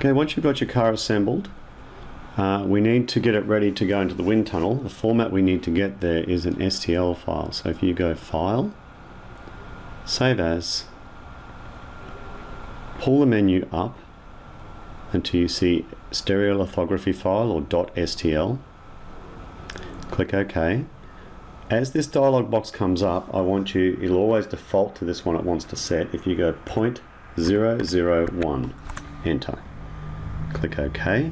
Okay, once you've got your car assembled, we need to get it ready to go into the wind tunnel. The format we need to get there is an STL file. So if you go File, Save As, pull the menu up until you see stereolithography file or .stl. Click OK. As this dialog box comes up, it'll always default to this one it wants to set. If you go 0.001, enter. Click OK.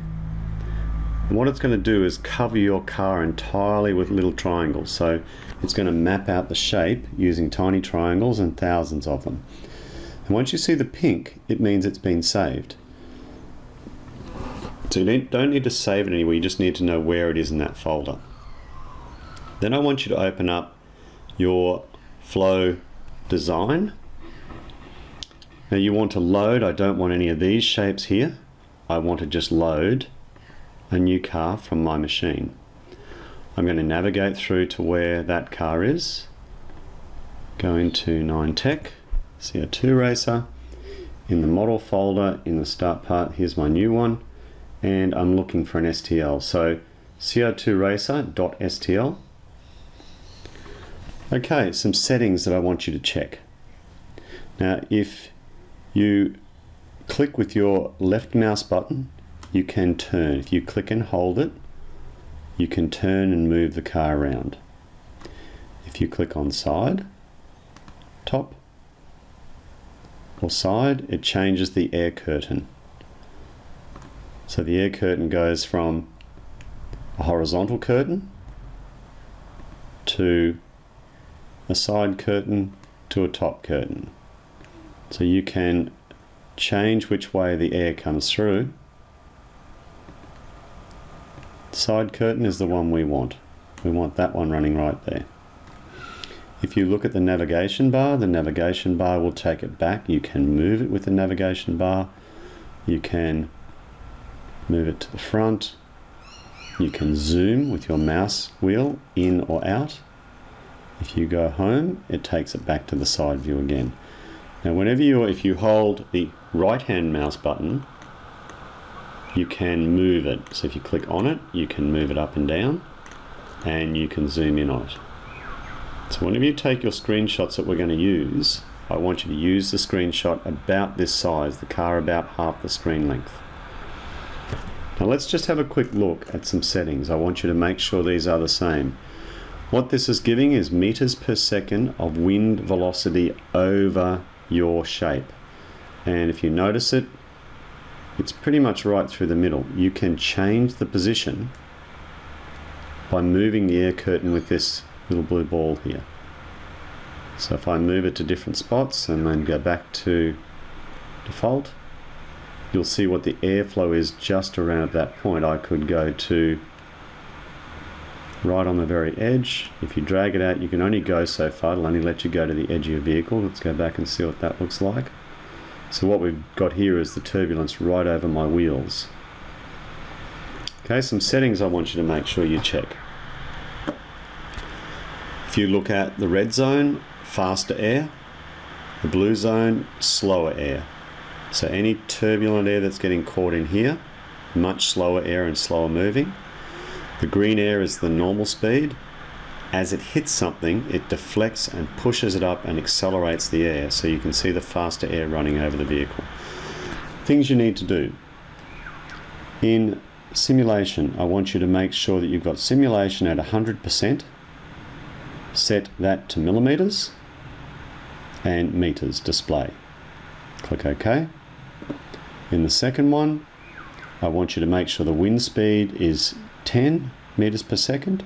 And what it's going to do is cover your car entirely with little triangles. So it's going to map out the shape using tiny triangles and thousands of them. And once you see the pink, it means it's been saved. So you don't need to save it anywhere, you just need to know where it is in that folder. Then I want you to open up your flow design. Now you want to load, I don't want any of these shapes here. I want to just load a new car from my machine. I'm going to navigate through to where that car is. Go into 9Tech, CO2 Racer. In the model folder, in the start part, here's my new one. And I'm looking for an STL. So CO2 Racer.stl. Okay, some settings that I want you to check. Now, if you click with your left mouse button, you can turn. If you click and hold it, you can turn and move the car around. If you click on side, top, or side, it changes the air curtain. So the air curtain goes from a horizontal curtain to a side curtain to a top curtain. So you can change which way the air comes through. Side curtain is the one we want. We want that one running right there. If you look at the navigation bar will take it back. You can move it with the navigation bar. You can move it to the front. You can zoom with your mouse wheel in or out. If you go home, it takes it back to the side view again. Now if you hold the right hand mouse button, you can move it. So if you click on it, you can move it up and down, and you can zoom in on it. So whenever you take your screenshots that we're going to use, I want you to use the screenshot about this size, the car about half the screen length. Now let's just have a quick look at some settings. I want you to make sure these are the same. What this is giving is meters per second of wind velocity over your shape. And if you notice it, it's pretty much right through the middle. You can change the position by moving the air curtain with this little blue ball here. So if I move it to different spots and then go back to default, you'll see what the airflow is just around at that point. I could go to right on the very edge. If you drag it out, you can only go so far. It'll only let you go to the edge of your vehicle. Let's go back and see what that looks like. So what we've got here is the turbulence right over my wheels. Okay, some settings I want you to make sure you check. If you look at the red zone, faster air. The blue zone, slower air. So any turbulent air that's getting caught in here, much slower air and slower moving. The green air is the normal speed. As it hits something, it deflects and pushes it up and accelerates the air, so you can see the faster air running over the vehicle. Things you need to do. In simulation, I want you to make sure that you've got simulation at 100%. Set that to millimeters and meters display. Click OK. In the second one, I want you to make sure the wind speed is 10 meters per second.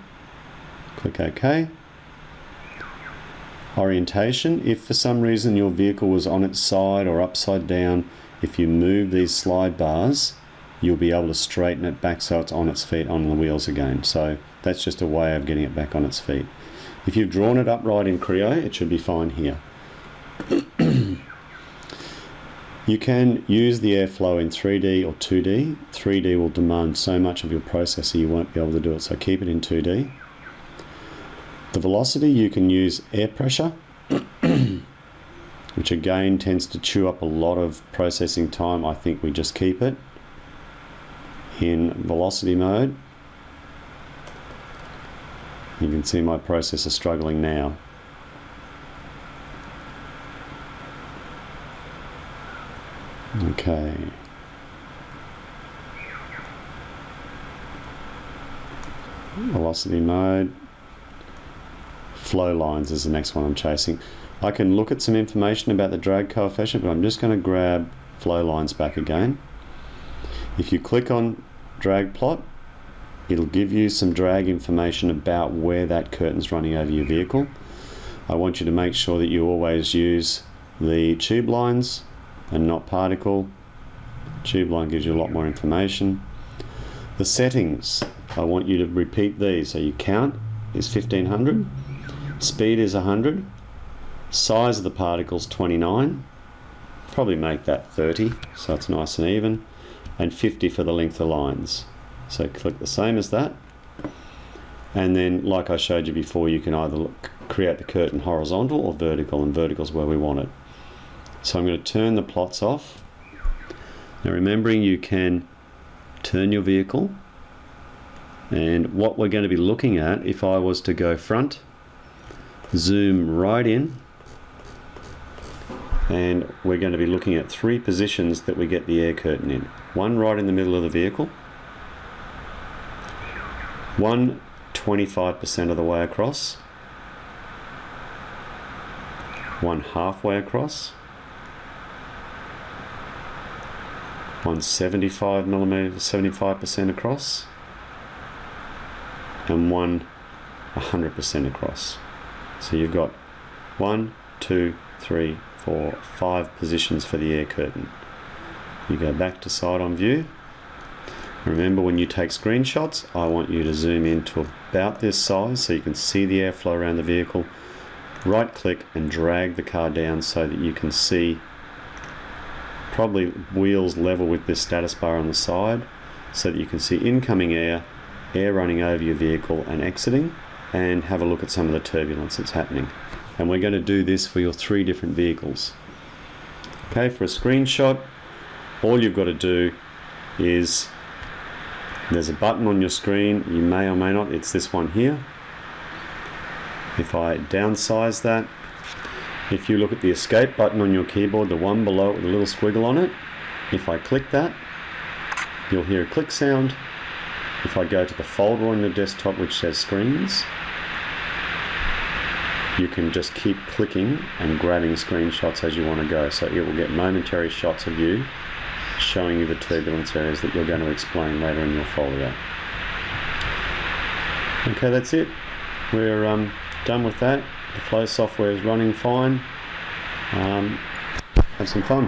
Click OK. Orientation, if for some reason your vehicle was on its side or upside down, if you move these slide bars, you'll be able to straighten it back so it's on its feet on the wheels again. So that's just a way of getting it back on its feet. If you've drawn it upright in Creo, it should be fine here. You can use the airflow in 3D or 2D. 3D will demand so much of your processor you won't be able to do it, so keep it in 2D. The velocity, you can use air pressure, which again tends to chew up a lot of processing time. I think we just keep it. in velocity mode. You can see my processor struggling now. Okay. Velocity mode. Flow lines is the next one I'm chasing. I can look at some information about the drag coefficient, but I'm just going to grab flow lines back again. If you click on drag plot, it'll give you some drag information about where that curtain's running over your vehicle. I want you to make sure that you always use the tube lines and not particle. Tube line gives you a lot more information. The settings, I want you to repeat these. So your count is 1500, speed is 100, size of the particles 29, probably make that 30 so it's nice and even, and 50 for the length of lines. So click the same as that, and then like I showed you before, you can either create the curtain horizontal or vertical, and vertical is where we want it. So I'm going to turn the plots off. Now remembering you can turn your vehicle, and what we're going to be looking at, if I was to go front, zoom right in, and we're going to be looking at 3 positions that we get the air curtain in. One right in the middle of the vehicle, one 25% of the way across, one halfway across, one 75% across, and one 100% across. So you've got 1, 2, 3, 4, 5 positions for the air curtain. You go back to side on view. Remember, when you take screenshots, I want you to zoom in to about this size so you can see the airflow around the vehicle. Right click and drag the car down so that you can see probably wheels level with this status bar on the side, so that you can see incoming air running over your vehicle and exiting, and have a look at some of the turbulence that's happening. And we're going to do this for your 3 different vehicles. Okay, for a screenshot, all you've got to do is, there's a button on your screen, you may or may not, it's this one here. If I downsize that, if you look at the escape button on your keyboard, the one below it with a little squiggle on it, if I click that, you'll hear a click sound. If I go to the folder on your desktop which says screens, you can just keep clicking and grabbing screenshots as you want to go. So it will get momentary shots of you, showing you the turbulence areas that you're going to explain later in your folio. Okay, that's it. We're done with that. The flow software is running fine. Have some fun.